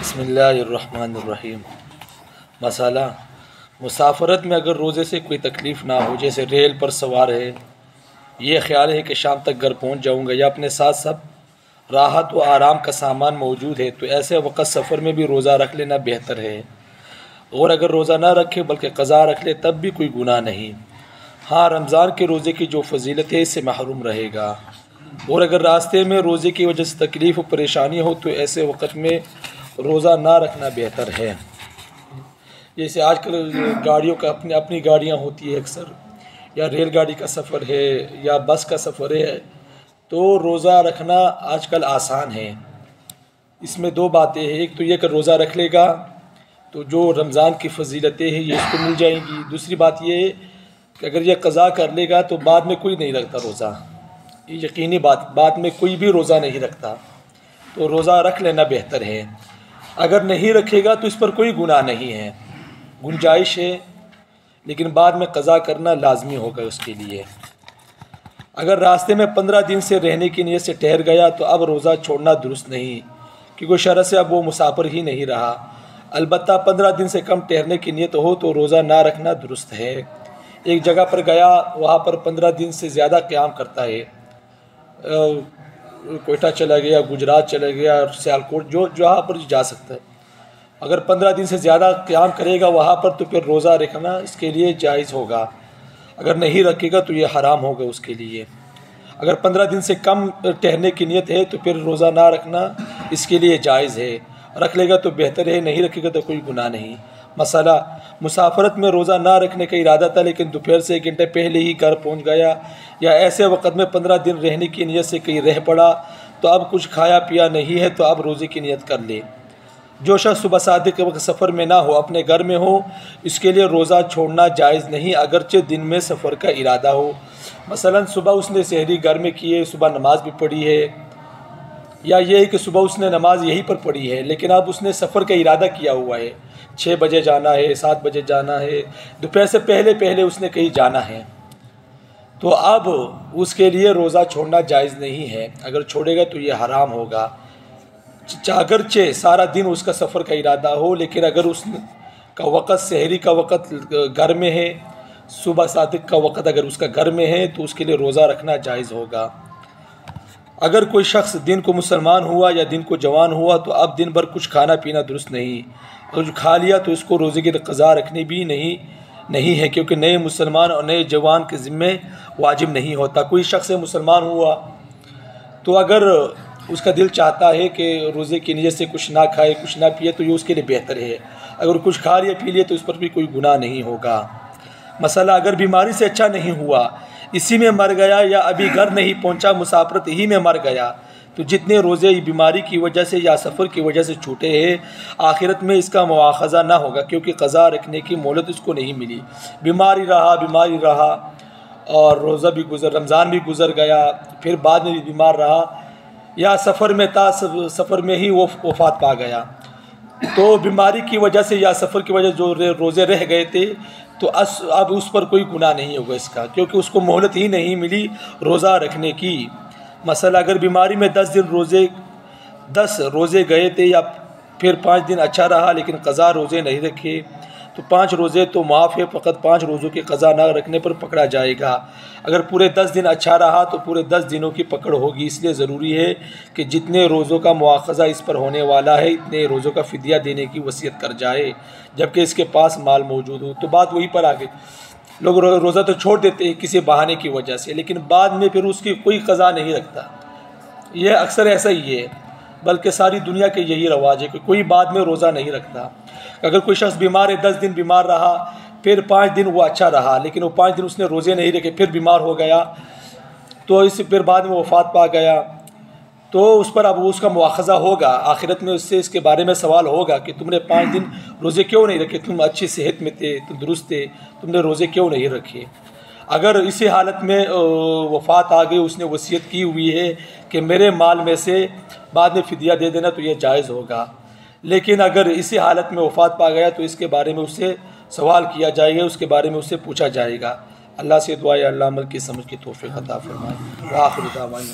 بسم اللہ الرحمن الرحیم۔ مسئلہ مسافرت میں اگر روزے سے کوئی تکلیف نہ ہو، جیسے ریل پر سوار ہے، یہ خیال ہے کہ شام تک گھر پہنچ جاؤں گا، یا اپنے ساتھ سب راحت و آرام کا سامان موجود ہے، تو ایسے وقت سفر میں بھی روزہ رکھ لینا بہتر ہے، اور اگر روزہ نہ رکھے بلکہ قضا رکھ لے تب بھی کوئی گناہ نہیں۔ ہاں، رمضان کے روزے کی جو فضیلت ہے اس سے محروم رہے گا، اور اگر راستے میں روزے کی وجہ سے تکلیف و پریشانی ہو تو ایسے وقت میں روزہ نہ رکھنا بہتر ہے۔ جیسے آج کل گاڑیوں کا اپنی گاڑیاں ہوتی ہے اکثر، یا ریل گاڑی کا سفر ہے یا بس کا سفر ہے، تو روزہ رکھنا آج کل آسان ہے۔ اس میں دو باتیں ہیں، ایک تو یہ کہ روزہ رکھ لے گا تو جو رمضان کی فضیلتیں ہیں یہ اس کو مل جائیں گی، دوسری بات یہ ہے کہ اگر یہ قضا کر لے گا تو بعد میں کوئی نہیں رکھتا روزہ، یہ یقینی بات، بعد میں کوئی بھی روزہ نہیں رکھتا، تو روزہ رکھ لینا بہتر ہے۔ اگر نہیں رکھے گا تو اس پر کوئی گناہ نہیں ہے، گنجائش ہے، لیکن بعد میں قضا کرنا لازمی ہوگا اس کے لیے۔ اگر راستے میں 15 دن سے رہنے کی نیت سے ٹھہر گیا تو اب روزہ چھوڑنا درست نہیں، کیونکہ شرع سے اب وہ مسافر ہی نہیں رہا۔ البتہ 15 دن سے کم ٹھہرنے کی نیت ہو تو روزہ نہ رکھنا درست ہے۔ ایک جگہ پر گیا، وہاں پر 15 دن سے زیادہ قیام کرتا ہے، کوئٹہ چلا گیا، گجرات چلا گیا، سیالکوٹ، جو جہاں پر جا سکتا ہے، اگر 15 دن سے زیادہ قیام کرے گا وہاں پر تو پھر روزہ رکھنا اس کے لیے جائز ہوگا، اگر نہیں رکھے گا تو یہ حرام ہوگا اس کے لیے۔ اگر 15 دن سے کم ٹھہرنے کی نیت ہے تو پھر روزہ نہ رکھنا اس کے لیے جائز ہے، رکھ لے گا تو بہتر ہے، نہیں رکھے گا تو کوئی گناہ نہیں۔ مسئلہ مسافرت میں روزہ نہ رکھنے کا ارادہ تھا لیکن دوپہر سے 1 گھنٹے پہلے ہی گھر پہنچ گیا، یا ایسے وقت میں 15 دن رہنے کی نیت سے کہیں رہ پڑا تو اب کچھ کھایا پیا نہیں ہے تو اب روزے کی نیت کر لے۔ جو شخص صبح صادق کے وقت سفر میں نہ ہو، اپنے گھر میں ہو، اس کے لیے روزہ چھوڑنا جائز نہیں، اگرچہ دن میں سفر کا ارادہ ہو۔ مثلا صبح اس نے سحری گھر میں کی ہے، صبح نماز بھی پڑھی ہے، یا یہ ہے کہ صبح اس نے نماز یہیں پر پڑھی ہے لیکن اب اس نے سفر کا ارادہ کیا ہوا ہے، 6 بجے جانا ہے، 7 بجے جانا ہے، دوپہر سے پہلے اس نے کہیں جانا ہے، تو اب اس کے لیے روزہ چھوڑنا جائز نہیں ہے، اگر چھوڑے گا تو یہ حرام ہوگا، اگرچہ سارا دن اس کا سفر کا ارادہ ہو، لیکن اگر اس کا وقت سحری کا وقت گھر میں ہے، صبح صادق کا وقت اگر اس کا گھر میں ہے تو اس کے لیے روزہ رکھنا جائز ہوگا۔ اگر کوئی شخص دن کو مسلمان ہوا یا دن کو جوان ہوا تو اب دن بھر کچھ کھانا پینا درست نہیں، اور جو کھا لیا تو اس کو روزے کی قضا رکھنی بھی نہیں ہے، کیونکہ نئے مسلمان اور نئے جوان کے ذمے واجب نہیں ہوتا۔ کوئی شخص مسلمان ہوا تو اگر اس کا دل چاہتا ہے کہ روزے کی نیت سے کچھ نہ کھائے کچھ نہ پیے تو یہ اس کے لیے بہتر ہے، اگر کچھ کھا لیا پی لیا تو اس پر بھی کوئی گناہ نہیں ہوگا۔ مسئلہ اگر بیماری سے اچھا نہیں ہوا، اسی میں مر گیا، یا ابھی گھر نہیں پہنچا مسافرت ہی میں مر گیا، تو جتنے روزے بیماری کی وجہ سے یا سفر کی وجہ سے چھوٹے ہیں آخرت میں اس کا مواخذہ نہ ہوگا، کیونکہ قضا رکھنے کی مہلت اس کو نہیں ملی، بیماری رہا اور روزہ بھی رمضان بھی گزر گیا، پھر بعد میں بھی بیمار رہا، یا سفر میں تھا، سفر میں ہی وہ وفات پا گیا، تو بیماری کی وجہ سے یا سفر کی وجہ سے جو روزے رہ گئے تھے تو اب اس پر کوئی گناہ نہیں ہوگا اس کا، کیونکہ اس کو مہلت ہی نہیں ملی روزہ رکھنے کی۔ مثلا اگر بیماری میں 10 روزے گئے تھے، یا پھر 5 دن اچھا رہا لیکن قضا روزے نہیں رکھے تو 5 روزے تو معاف ہے، فقط 5 روزوں کی قضا نہ رکھنے پر پکڑا جائے گا۔ اگر پورے 10 دن اچھا رہا تو پورے 10 دنوں کی پکڑ ہوگی، اس لیے ضروری ہے کہ جتنے روزوں کا مواخذہ اس پر ہونے والا ہے اتنے روزوں کا فدیہ دینے کی وصیت کر جائے، جبکہ اس کے پاس مال موجود ہو۔ تو بات وہی پر آگے، لوگ روزہ تو چھوڑ دیتے ہیں کسی بہانے کی وجہ سے، لیکن بعد میں پھر اس کی کوئی قضا نہیں رکھتا، یہ اکثر ایسا ہی ہے، بلکہ ساری دنیا کے یہی رواج ہے کہ کوئی بعد میں روزہ نہیں رکھتا۔ اگر کوئی شخص بیمار ہے، 10 دن بیمار رہا، پھر 5 دن وہ اچھا رہا، لیکن وہ 5 دن اس نے روزے نہیں رکھے، پھر بیمار ہو گیا تو اس سے پھر بعد میں وفات پا گیا، تو اس پر اب اس کا مواخذہ ہوگا، آخرت میں اس سے اس کے بارے میں سوال ہوگا کہ تم نے 5 دن روزے کیوں نہیں رکھے، تم اچھی صحت میں تھے، تم درست تھے، تم نے روزے کیوں نہیں رکھے۔ اگر اسی حالت میں وفات آ گئی، اس نے وصیت کی ہوئی ہے کہ میرے مال میں سے بعد میں فدیہ دے دینا، تو یہ جائز ہوگا، لیکن اگر اسی حالت میں وفات پا گیا تو اس کے بارے میں اس سے سوال کیا جائے گا، اس کے بارے میں اس سے پوچھا جائے گا۔ اللہ سے دعا ہے اللہ عمل کی سمجھ کی توفیق عطا فرمائے۔ وآخر دعوانا